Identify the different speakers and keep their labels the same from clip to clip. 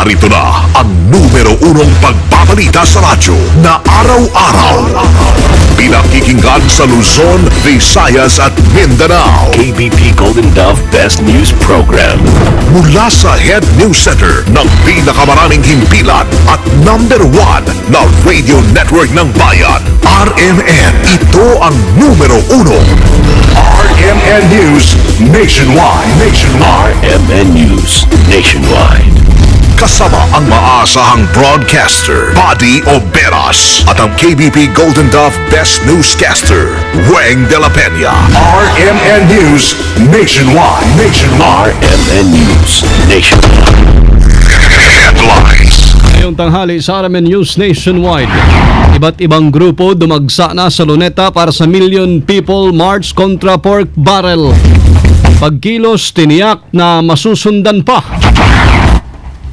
Speaker 1: Narito na ang numero 1 pagbabalita sa radyo na araw-araw. Pinakikinggan sa Luzon, Visayas at Mindanao.
Speaker 2: KBP Golden Dove Best News Program.
Speaker 1: Mula sa Head News Center ng pinakamaraming himpilan at number 1 na radio network ng bayan, RMN. Ito ang numero 1. RMN News Nationwide.
Speaker 2: RMN News Nationwide.
Speaker 1: Kasama ang maasahang broadcaster, Buddy Oberas, at ang KBP Golden Dove Best Newscaster, Weng de la Peña. RMN News Nationwide.
Speaker 2: RMN News Nationwide.
Speaker 1: Headlines.
Speaker 3: Ngayong tanghali sa RMN News Nationwide, iba't ibang grupo dumagsa na sa Luneta para sa Million People March kontra pork barrel. Pagkilos tiniyak na masusundan pa.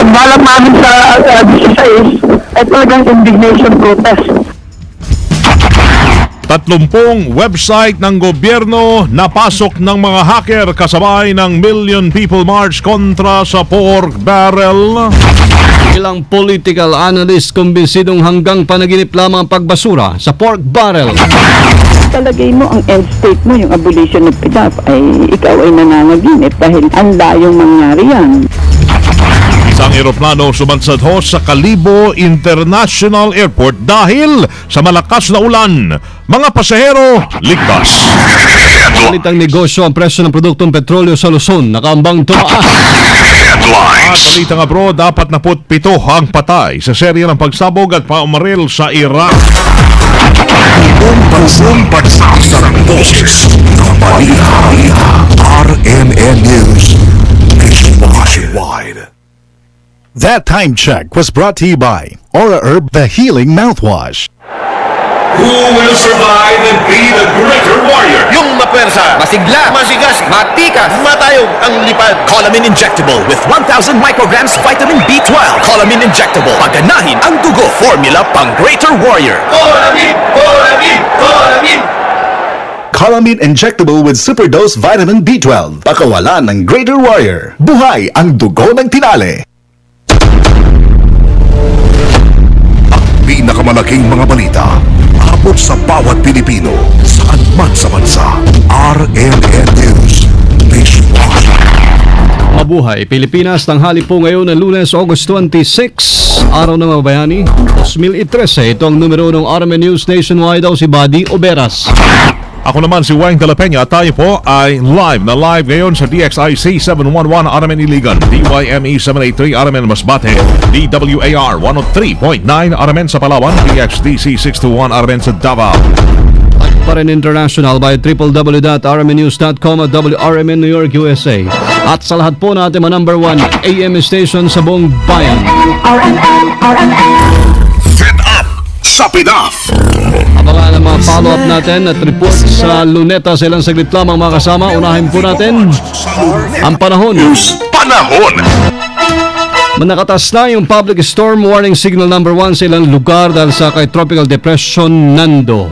Speaker 4: Balang namin sa 16 ay talagang indignation protest.
Speaker 5: 30 website ng gobyerno napasok ng mga hacker kasabay ng Million People March kontra sa pork barrel.
Speaker 3: Ilang political analyst kumbinsidong hanggang panaginip lamang ang pagbasura sa pork barrel.
Speaker 4: Talagay mo ang end state mo, yung abolition of PDAP, ay ikaw ay nananaginip dahil ang layong mangyari yan.
Speaker 5: Isang eroplano sumansad ho sa Kalibo International Airport dahil sa malakas na ulan. Mga pasahero, ligtas.
Speaker 3: Balitang negosyo ang presyo ng produktong petrolyo sa Luzon, nakaambang tumaas.
Speaker 5: At balitang abroad, 47 ang patay sa serye ng pagsabog at paumaril sa Iraq.
Speaker 1: Pansang pagsasarang boses ng balita. RMN News Nationwide.
Speaker 6: That time check was brought to you by Aura Herb, the healing mouthwash.
Speaker 1: Who will survive and be the greater warrior?
Speaker 7: Yung mapwersa, masigla, masigas, matikas, matayog ang lipad. Collamin Injectable with 1,000 micrograms vitamin B12. Collamin Injectable. Paganahin ang dugo. Formula pang greater warrior. Collamin!
Speaker 6: Collamin Injectable with Superdose Vitamin B12. Pakawalan ng Greater Warrior. Buhay ang dugo ng tinale.
Speaker 1: Pinakamalaking mga balita abot sa bawat Pilipino saan man sa bansa. RMN News Nationwide.
Speaker 3: Mabuhay Pilipinas, tanghali po ngayon na Lunes, August 26, araw ng mga bayani, 2013. Ito ang numero ng RMN News Nationwide, daw si Buddy Oberas.
Speaker 5: Ako naman si Weng de la Peña. Tayo po ay live ngayon sa DXIC 711 RMN Iligan, DYME 783 RMN Masbate, DWAR 103.9 RMN sa Palawan, DXDC 621 RMN sa Davao.
Speaker 3: At pa rin international by www.rmnews.com at WRMN New York, USA. At sa lahat po natin mga number 1 AM station sa buong bayan.
Speaker 1: Fed up sa PDAP.
Speaker 3: Abangan ang mga follow-up natin at report sa Luneta sa ilang saglit lamang mga kasama. Unahin po natin ang panahon. Manakatas na yung public storm warning signal number 1 sa ilang lugar dahil sa kay Tropical Depression Nando.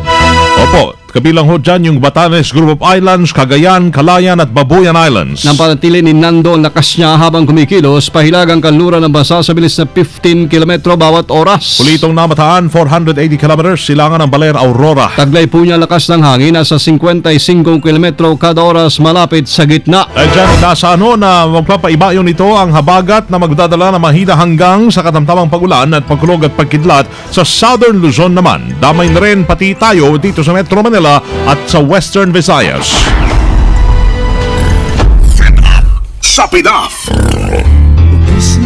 Speaker 5: Opo, kabilang ho dyan yung Batanes Group of Islands, Cagayan, Calayan at Babuyan Islands.
Speaker 3: Nang panatili ni Nando ang lakas niya habang kumikilos, pahilagang kanluran ng bansa sa bilis na 15 km bawat oras.
Speaker 5: Ulitong namataan, 480 km, silangan ng Baler, Aurora.
Speaker 3: Taglay po niya lakas ng hangin, nasa 55 km kada oras malapit sa gitna.
Speaker 5: Ay dyan, nasa na magpapaiba yun ito ang habagat na magdadala na mahina hanggang sa katamtamang pagulan at pagkulog at pagkidlat sa Southern Luzon naman. Damay na rin pati tayo dito sa Metro Manila at sa Western Visayas.
Speaker 1: Sa PDAP.
Speaker 8: Ubus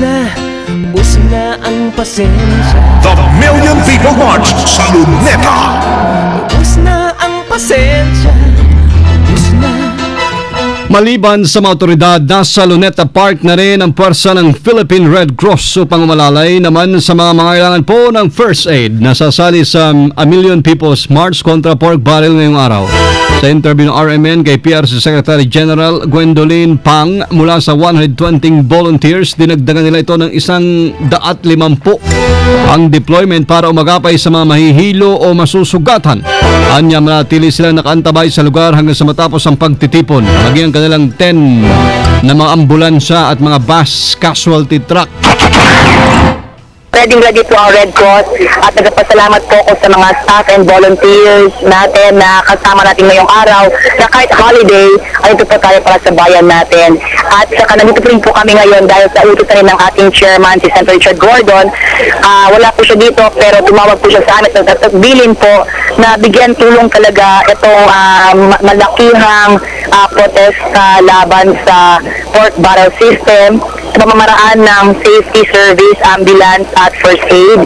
Speaker 8: na ang pasensya.
Speaker 1: The Million People March sa Luneta.
Speaker 8: Ubus na ang pasensya. Ubus na.
Speaker 3: Maliban sa mga otoridad, nasa Luneta Park na rin ang puwersa ng Philippine Red Cross upang umalalay naman sa mga mangailangan po ng first aid. Nasasali sa A Million People's March kontra pork barrel ngayong araw. Sa interview ng RMN kay PRC Secretary General Gwendolyn Pang, mula sa 120 volunteers, dinagdagan nila ito ng 150 ang deployment para umagapay sa mga mahihilo o masusugatan. Anya, manatili sila nakaantabay sa lugar hanggang sa matapos ang pagtitipon. Maging ang kanilang 10 ng mga ambulansya at mga bus casualty truck.
Speaker 9: Ready po ang Red Cross at nagpasalamat po ako sa mga staff and volunteers natin na kasama natin ngayong araw na kahit holiday ay ito po tayo para sa bayan natin. At saka nandito po rin po kami ngayon dahil sa utos na rin ng ating chairman, si Senator Richard Gordon. Wala po siya dito pero tumawag po siya sa amin at bilin po na bigyan tulong talaga itong malakihang protesta laban sa pork barrel system sa pamamaraan ng safety service, ambulance at first aid.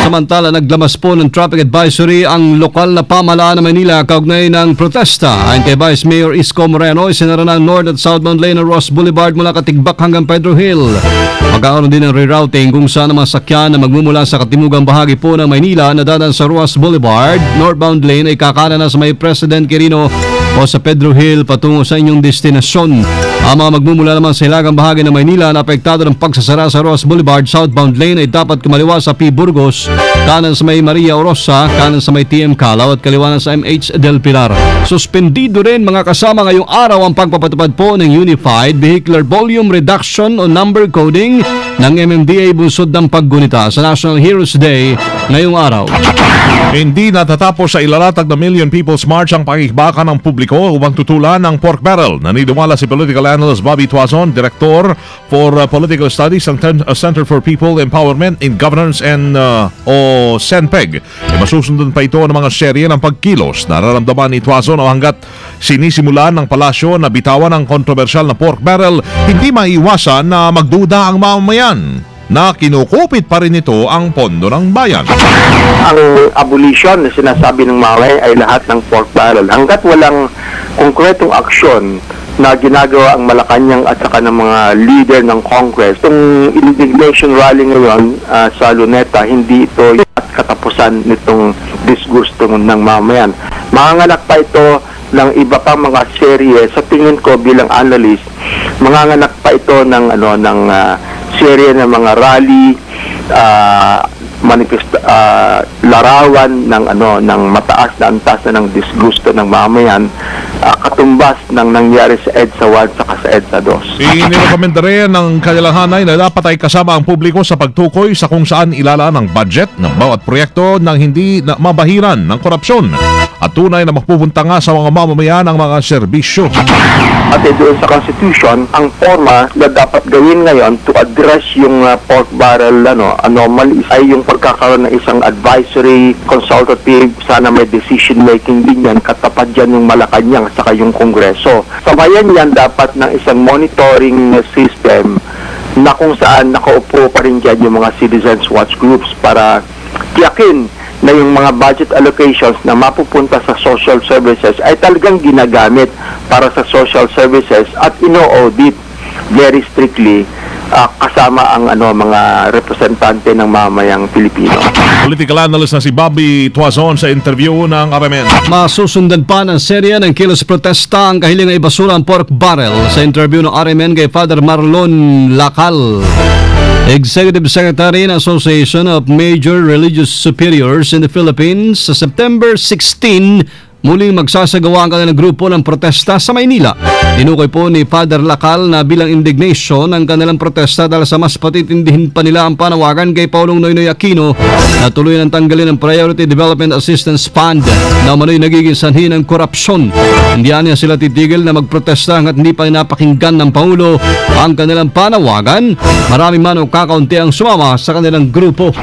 Speaker 3: Samantala, naglamas po ng traffic advisory ang lokal na pamahalaan ng Manila kaugnay ng protesta. Ayon kay Vice Mayor Isko Moreno, isinara ng North at Southbound lane ng Ross Boulevard mula Katigbak hanggang Pedro Hill. Magkakaroon din ng rerouting kung saan ang mga sakyan na magmumula sa katimugang bahagi po ng Maynila na dadaan sa Ross Boulevard, northbound lane ay kakanan na sa may President Quirino o sa Pedro Hill patungo sa inyong destinasyon. Ang mga magmumula naman sa hilagang bahagi ng Maynila na apektado ng pagsasara sa Ross Boulevard southbound lane ay dapat kumaliwa sa P. Burgos, kanan sa may Maria Orosa, kanan sa may TM Calao at kaliwanan sa MH Del Pilar. Suspendido rin mga kasama ngayong araw ang pagpapatupad po ng Unified Vehicular Volume Reduction o Number Coding ng MMDA bunsod ng paggunita sa National Heroes Day ngayong araw.
Speaker 5: Hindi natatapos sa ilalatag na Million People's March ang pakikbaka ng publiko upang tutulan ng pork barrel. Naniniwala si political analyst Bobby Tuazon, Director for Political Studies ng Center for People Empowerment in Governance and o CENPEG. Masusundan pa ito ng mga serye ng pagkilos. Nararamdaman ni Tuazon o hanggat sinisimulan ng palasyo na bitawan ang kontrobersyal na pork barrel, hindi maiwasan na magduda ang mamamayan na kinukupit pa rin ito ang pondo ng bayan.
Speaker 10: Ang abolition na sinasabi ng Maway ay lahat ng pork barrel. Hanggat walang konkretong aksyon na ginagawa ang Malacanang at saka ng mga leader ng Congress, itong indignation rally ngayon sa Luneta, hindi ito at katapusan nitong disgusto ng mamayan. Manganganak pa ito ng iba pang mga serye. Sa tingin ko bilang analyst, manganganak pa ito ng serye ng mga rally, larawan ng mataas na antas na ng disgusto ng mamayan, katumbas ng nangyari sa EDSA 1 saka sa EDSA 2.
Speaker 5: Inirekomenda rin ng kanilang hanay na dapat ay kasama ang publiko sa pagtukoy sa kung saan ilalaan ang budget ng bawat proyekto nang hindi na mabahiran ng korupsyon at tunay na mapupunta nga sa mga mamamayan ang mga serbisyo.
Speaker 10: At doon sa Constitution, ang forma na dapat gawin ngayon to address yung pork barrel anomaly ay yung pagkakaroon ng isang advisory, consultative, sana may decision making din yan, katapat dyan yung Malacanang saka yung Kongreso. Sabayan yan dapat ng isang monitoring system na kung saan nakaupo pa rin dyan yung mga citizens watch groups para tiyakin na yung mga budget allocations na mapupunta sa social services ay talagang ginagamit para sa social services at ino-audit very strictly kasama ang mga representante ng mamayang Pilipino.
Speaker 5: Political analyst na si Bobby Tuazon sa interview ng RMN.
Speaker 3: Masusundan pa ng serya ng kilos protesta ang kahilingang ibasura ang pork barrel sa interview ng RMN kay Father Marlon Lacal, Executive Secretary ng Association of Major Religious Superiors in the Philippines. Sa September 16, muling magsasagawa ang kanilang grupo ng protesta sa Maynila. Tinukoy po ni Father Lacal na bilang indignation ang kanilang protesta dahil sa mas patitindihin pa nila ang panawagan kay Paulong Noynoy Aquino na tuloy ng tanggalin ang Priority Development Assistance Fund na umano'y nagiging sanhi ng korupsyon. Hindi niya sila titigil na magprotesta hanggat hindi pa napakinggan ng Pangulo ang kanilang panawagan. Marami man o kakaunti ang sumama sa kanilang grupo.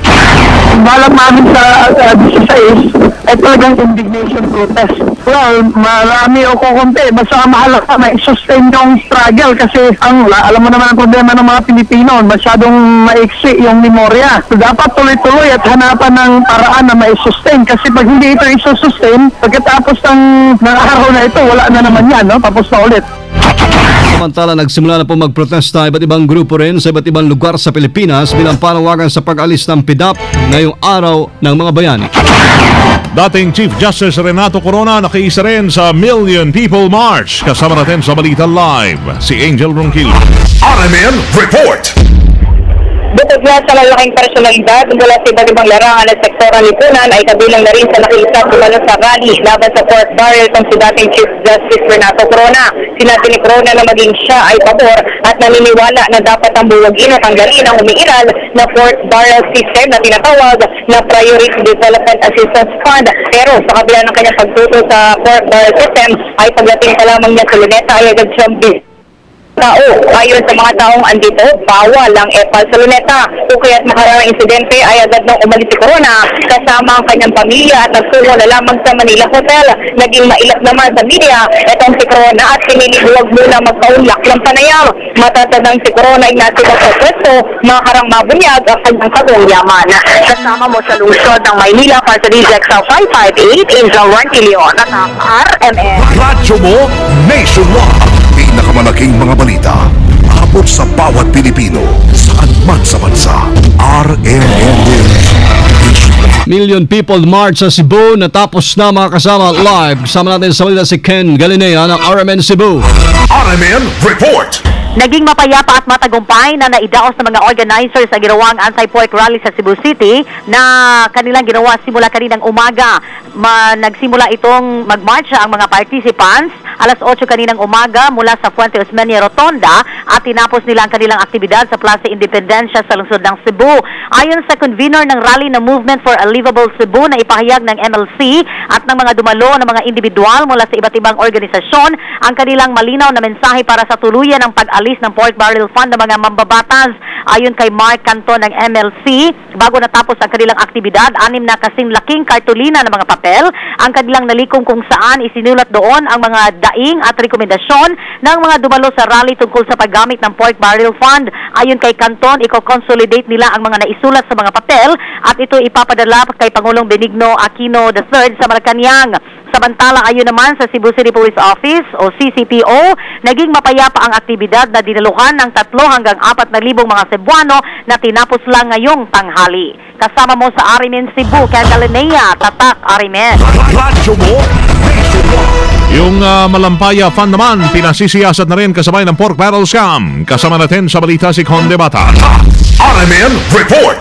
Speaker 11: Balang namin sa 16 ay talagang indignation protest. Well, marami o kukunti. Basta mahalaga na i-sustain yung struggle kasi alam mo naman ang problema ng mga Pilipino, masyadong maiksi yung memorya. So, dapat tuloy-tuloy at hanapan ng paraan na ma-sustain kasi pag hindi ito i-sustain, pagkatapos ng araw na ito, wala na naman yan, no? Tapos na ulit.
Speaker 3: Samantala, nagsimula na po magprotesta iba't ibang grupo rin sa iba't ibang lugar sa Pilipinas bilang panawagan sa pag-alis ng PDAP ngayong araw ng mga bayani.
Speaker 5: Dating Chief Justice Renato Corona nakiisa rin sa Million People March. Kasama natin sa Balita Live, si Angel Ronquillo.
Speaker 1: RMN Report.
Speaker 9: Bukod nga sa lalaking personalidad mula sa iba't ibang larangan at sektor ng lipunan ay kabilang na rin sa nakilisap dumalo sa rally laban sa pork barrel kung si dating Chief Justice Renato Corona. Sinabi ni Corona na maging siya ay pabor at naniniwala na dapat ang buwagin at tanggalin ang umiiral na pork barrel system na tinatawag na Priority Development Assistance Fund. Pero sa kabila ng kanyang pagtuto sa pork barrel system ay pagdating pa lamang niya sa Luneta ay agad siyang tao. Ayon sa mga taong andito, bawal ang epal sa Luneta. O kaya't makaramang insidente ay agad nang umalis si Corona kasama ang kanyang pamilya at nagsungo na lamang sa Manila Hotel. Naging mailap naman sa media itong si Corona at pinilihuwag muna magpaunlak ng panayam. Matatandang si Corona ay natibag sa pwesto, makarang mabunyag ang kanyang kagong yaman. Kasama mo sa lungsod ng Maynila para sa DZXL 558, Angel Rantilio at ang RMN.
Speaker 1: Radyo mo nationwide. Pinakamalaking mga balita. Abot sa bawat Pilipino. Saan man sa bansa. RMN News.
Speaker 3: Million people march sa Cebu. Natapos na mga kasama live. Kasama natin sa balita si Ken Galinea ng RMN Cebu.
Speaker 1: RMN Report.
Speaker 12: Naging mapayapa at matagumpay na naidaos ng mga organizers ang ginawang anti-pork rally sa Cebu City na kanilang ginawa simula kaninang umaga. Nagsimula itong magmarcha ang mga participants alas 8 kaninang umaga mula sa Fuente Osmeña Rotonda at tinapos nila ang kanilang aktibidad sa Plaza Independencia sa lungsod ng Cebu. Ayon sa convener ng rally na Movement for a Livable Cebu na ipahayag ng MLC at ng mga dumalo ng mga individual mula sa iba't ibang organisasyon ang kanilang malinaw na mensahe para sa tuluyan ng pag-alis ng pork barrel fund ng mga mambabatas. Ayon kay Mark Canton ng MLC, bago natapos ang kanilang aktibidad, 6 na kasing laking kartulina ng mga papel ang kanilang nalikom kung saan isinulat doon ang mga daing at rekomendasyon ng mga dumalo sa rally tungkol sa paggamit ng pork barrel fund. Ayon kay Canton, i-consolidate nila ang mga naisulat sa mga papel at ito ipapadala kay Pangulong Benigno Aquino III sa Malacanang. Samantala, ayon naman sa Cebu City Police Office o CCPO, naging mapayapa ang aktibidad na dinaluhan ng 3 hanggang 4,000 mga Cebuano na tinapos lang ngayong tanghali. Kasama mo sa Arimen Cebu, Candalinea, Tatak, Arimen.
Speaker 1: Radyo mo
Speaker 5: Yung Malampaya Fund naman, pinasisiyasat na rin kasabay ng pork barrel scam. Kasama natin sa balita si Conde Bata.
Speaker 1: RMN Report.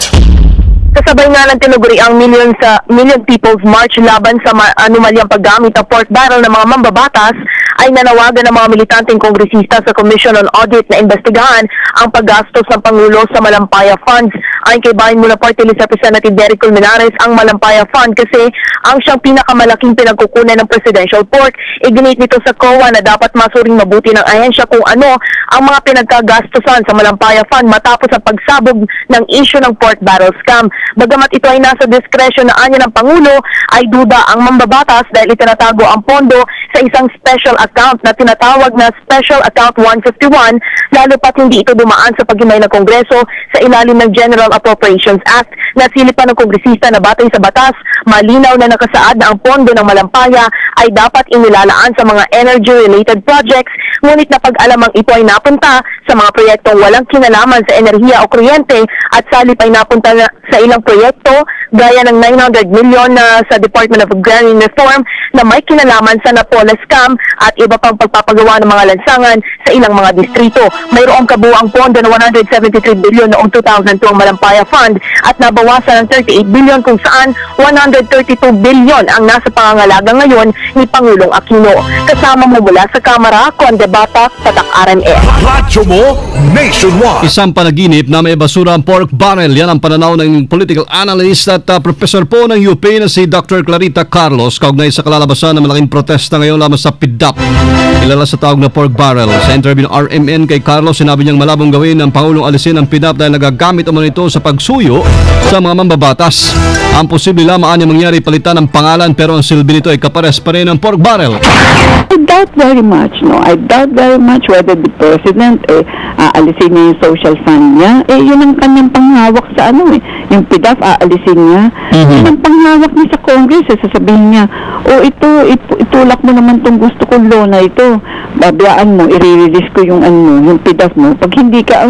Speaker 9: Kasabay nga ng tinuguri ang Million People's March laban sa anomalyang paggamit ng pork barrel ng mga mambabatas, ay nanawagan ng mga militanteng kongresista sa Commission on Audit na investigahan ang paggastos ng Pangulo sa Malampaya Funds. Ayon kay Bayan Mula Party List Representative Derek Colmenares, ang Malampaya Fund kasi ang siyang pinakamalaking pinagkukunan ng presidential pork. Iginit nito sa COA na dapat masuring mabuti ng ahensya kung ano ang mga pinagkagastosan sa Malampaya Fund matapos ang pagsabog ng issue ng pork barrel scam. Bagamat ito ay nasa diskresyon na anya ng Pangulo, ay duda ang mambabatas dahil itinatago ang pondo sa isang special account na tinatawag na Special Account 151, lalo pat hindi ito dumaan sa paghimay ng Kongreso sa ilalim ng General Appropriations Act. Nasilipan ng kongresista na batay sa batas, malinaw na nakasaad na ang pondo ng Malampaya ay dapat inilalaan sa mga energy-related projects, ngunit napag-alamang ito ay napunta sa mga proyektong walang kinalaman sa enerhiya o kuryente at salip ay napunta na sa ilang proyekto gaya ng 900 million na sa Department of Agrarian Reform na may kinalaman sa Napola scam at iba pang pagpapagawa ng mga lansangan sa ilang mga distrito. Mayroong kabuang pondo na 173 billion noong 2002 ang Malampaya Fund at nabawasan ng 38 billion kung saan 132 billion ang nasa pangangalaga ngayon ni Pangulong Aquino. Kasama mo mula sa Kamara, Conde Bata, Tatak RMN.
Speaker 1: Radyo mo nationwide.
Speaker 3: Isang panaginip na may basura ang pork barrel. Yan ang pananaw ng political analyst at professor po ng UP na si Dr. Clarita Carlos kaugnay sa kalalabasan ng malaking protesta ngayon lamang sa PIDAP. Kilala sa tawag na pork barrel. Sa interview ng RMN kay Carlos, sinabi niyang malabong gawin ng Pangulong alisin ang PIDAP dahil nagagamit umano ito sa pagsuyo sa mga mambabatas. Ang posible lamang niya mangyari palitan ng pangalan pero ang silbi nito ay kapares pa rin ng pork barrel.
Speaker 4: I doubt very much, no? I doubt very much whether the President aalisin niya yung social fund niya. Yun ang kanyang panghawak sa yung PIDAP aalisin niya. Yun ang panghawak niya sa Congress. Sasabihin niya, itulak mo naman tong gusto kong law na ito. Bablaan mo, i-release ko yung yung PIDAP mo. Pag hindi ka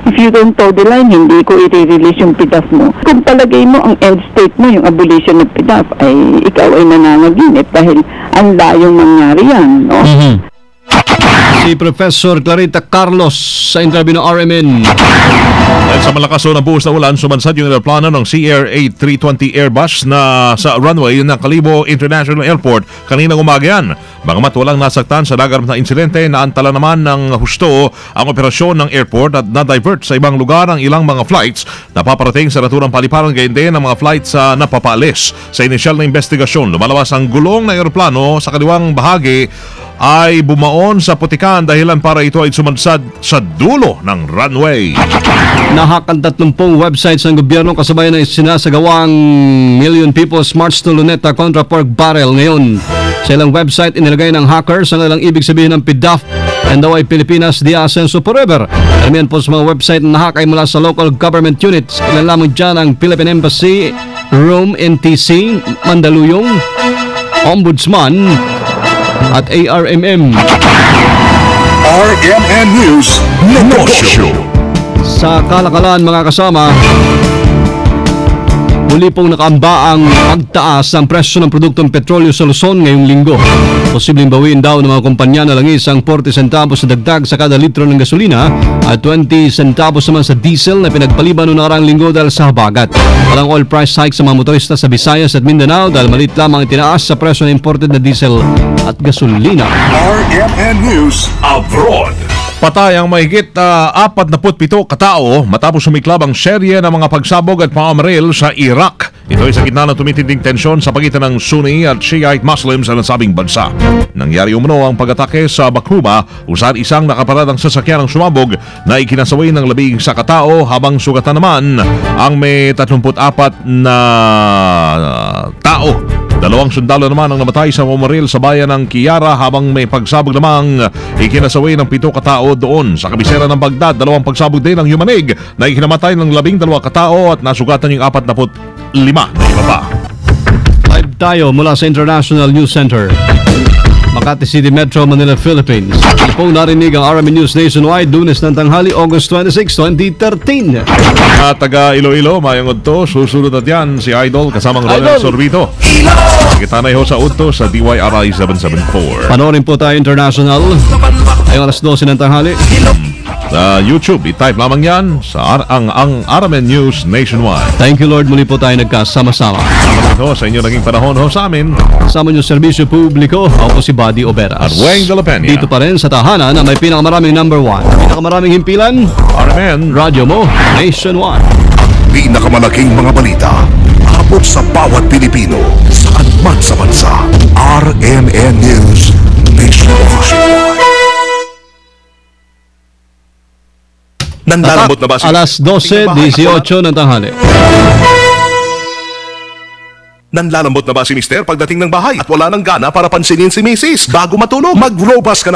Speaker 4: if you don't toe the line, hindi ko i-release yung PIDAP mo. Kung palagay mo ang end state mo, yung abolition ng PIDAP, ay ikaw ay nananaginip dahil ang layong mangyari yan, no?
Speaker 3: Si Professor Clarita Carlos sa interview ng RMN.
Speaker 5: Dahil sa malakas na buhos na ulan, sumansad yung aeroplano ng CR 320 Airbus na sa runway ng Calibo International Airport kaninang umaga yan. Bagamat walang nasaktan sa naganap na insidente, naantala naman ng husto ang operasyon ng airport at na-divert sa ibang lugar ang ilang mga flights na paparating sa naturang paliparan, gayon din ang mga flights na napapaalis. Sa inisyal na investigasyon, lumalabas ang gulong ng aeroplano sa kaliwang bahagi ay bumaon sa putikan dahilan para ito ay sumansad sa dulo ng runway.
Speaker 3: Nahakan 30 websites ng gobyerno kasabay na sinasagawang Million People's March to Luneta kontra pork barrel ngayon. Sa ilang website, inilagay ng hackers ang ilang ibig sabihin ng PDAF and daw ay Pilipinas Di Asenso Forever. Karamihan po sa mga website na hack ay mula sa local government units. Ilan lamang dyan ang Philippine Embassy, Rome, NTC, Mandaluyong, Ombudsman at ARMM.
Speaker 1: RMN News Negosyo.
Speaker 3: Sa kalakalan mga kasama, muli pong nakaamba ang pagtaas ng presyo ng produktong petrolyo sa Luzon ngayong linggo. Posibleng bawiin daw ng mga kumpanya na langis ang 40 centavos na dagdag sa kada litro ng gasolina at 20 centavos naman sa diesel na pinagpaliban noong nakaraang linggo dahil sa habagat. Walang oil price hike sa mga motorista sa Visayas at Mindanao dahil maliit lamang itinaas sa presyo ng imported na diesel at gasolina.
Speaker 1: RMN News Abroad.
Speaker 5: Patay ang mahigit 47 katao matapos sumiklab ang serye ng mga pagsabog at pamamaril sa Iraq. Ito ay sa gitna ng tumitinding tensyon sa pagitan ng Sunni at Shiite Muslims sa nasabing bansa. Nangyari umano ang pag-atake sa Bakruma kung saan isang nakaparadang sasakyan ang sumabog na ikinasaway ng 11 katao habang sugatan naman ang may 34 na tao. 2 sundalo naman ang namatay sa pamamaril sa bayan ng Kiyara habang may pagsabog namang ikinasaway ng 7 katao doon. Sa kabisera ng Baghdad, 2 pagsabog din ng Yumanig na ikinamatay ng 12 katao at nasugatan yung 45 na iba pa.
Speaker 3: Live tayo mula sa International News Center, Makati City Metro, Manila, Philippines. Ito pong narinig ang RMN News Nationwide, Lunes ng tanghali, August 26, 2013.
Speaker 5: Taga Iloilo, mayangod to. Susunod na yan si Idol kasamang Ronald Sorbito. Kitanay ho sa Udto sa DYRI 774.
Speaker 3: Panoorin po tayo international ay alas 12 ng tanghali.
Speaker 5: Sa YouTube, i-type lamang yan sa ang RMN News Nationwide.
Speaker 3: Thank you Lord, muli po tayo nagkasama-sama.
Speaker 5: Salamat ho sa inyo naging panahon ho sa amin.
Speaker 3: Kasama nyo serbisyo publiko, ako po si Buddy Oberas.
Speaker 5: At Weng de la Peña.
Speaker 3: Dito pa rin sa tahanan na may pinakamaraming number 1. Pinakamaraming himpilan,
Speaker 5: RMN
Speaker 3: radyo mo, Nationwide.
Speaker 1: Pinakamalaking mga balita, abot sa bawat Pilipino, saan man sa bansa. RMN News Nationwide.
Speaker 3: Nanlalambot na ba si alas 12:18 ng tanghali.
Speaker 1: Nanlalambot na ba si Mister pagdating ng bahay at wala nang gana para pansinin si Mrs. Bago matulog, mag-Robust ka na.